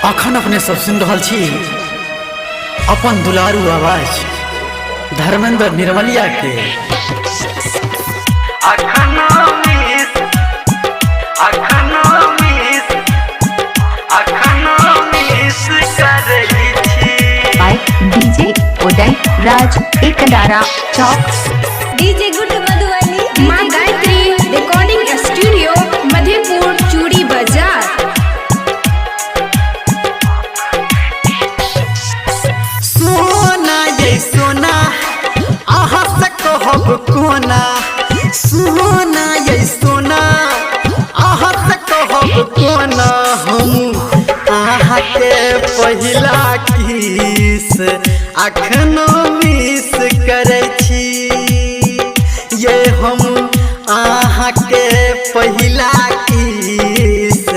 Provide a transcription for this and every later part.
अखन अपने सब सुन रहा छी अपन दुलारू आवाज धर्मेंद्र निर्मलिया के। डीजे उदय राज एकदारा चौक। डीजे गुड मधुबनी मां गायत्री रिकॉर्डिंग स्टूडियो मधेपुर चूड़ी बाजार। सोना ये सोना आहा से कहब कोना, सोना ये सोना आहा से कहब कोना। हम आहा के पहिला किस अखनो मिस करे छी, ये हम आहा के पहिला किस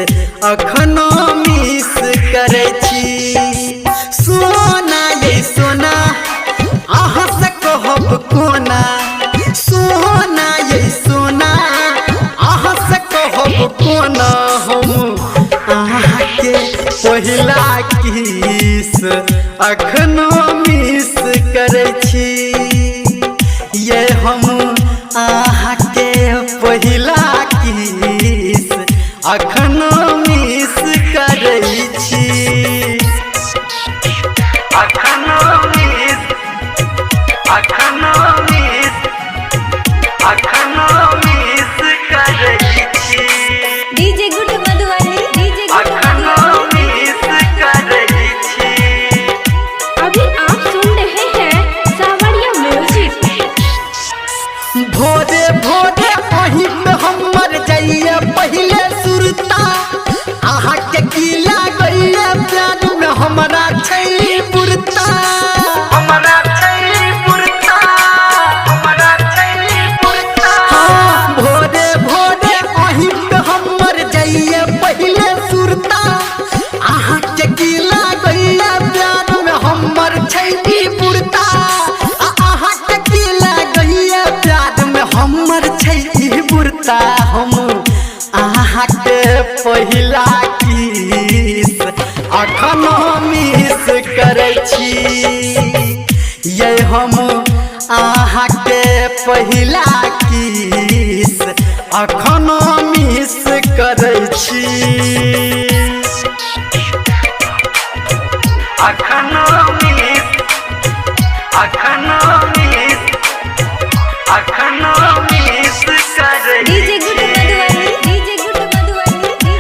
अखनो मिस करे छी। सोना ये सोना आहा से कहब कोना, सोना ये सोना आहा से कहब कोना। हम आहा के पहिला किस अखनो मिस करे छी, ये हम आहा के पहिला किस अखनो मिस करे छी। डीजे गुड मधुबनी डीजे अभी आप सुन रहे हैं सावरिया म्यूजिक। भोरे भोरे वहीं पे हमर जाइए पहले सुरता, आहा के गीला गइए प्यार में हमरा छैली पुरता, हमरा छैली पुरता, हमरा छैली पुरता। हाँ भोरे भोरे वहीं पे हमर जाइए पहले सुरता, आहा के गीला गइए प्यार में हमर छैली पुरता, आहा के गीला गइए प्यार में हमर छैली पुरता। हम आहा के पहिला किस अखनो मिस करे छी, ये हम आहा के पहिला किस अखनो मिस करे छी। DJ good Madhubani DJ good Madhubani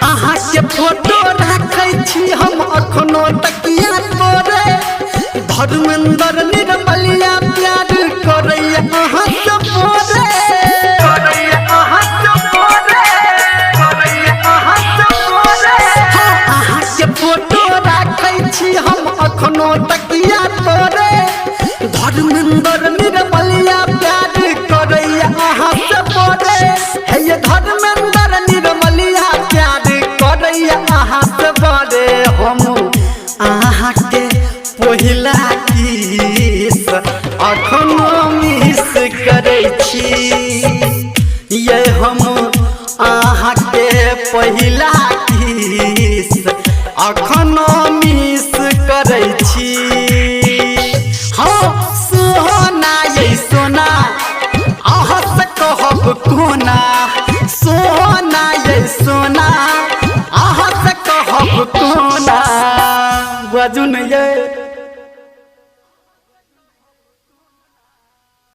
आहा के फोटो रखै छी हम अखनो तकिया तोरे, धर्मेंद्र निर्मलिया प्यार करैया आहा से बोरे, करैया आहा से बोरे, करैया आहा से बोरे। आहा के फोटो रखै छी हम अखनो तकिया तोरे, धर्मेंद्र निर्मलिया प्यार करैया आहा से बोरे। हे ये धर्मेंद्र निर्मलिया प्यार करैया आहा से बोरे। हम आहा के पहिला किस अखनो मिस करे छी, ये हम आहा के पहिला किस अखनो मिस करे छी। हाँ सोना ये सोना आहा से कहब कोना, सोना ये सोना आहा से कहब कोना। बजुन ये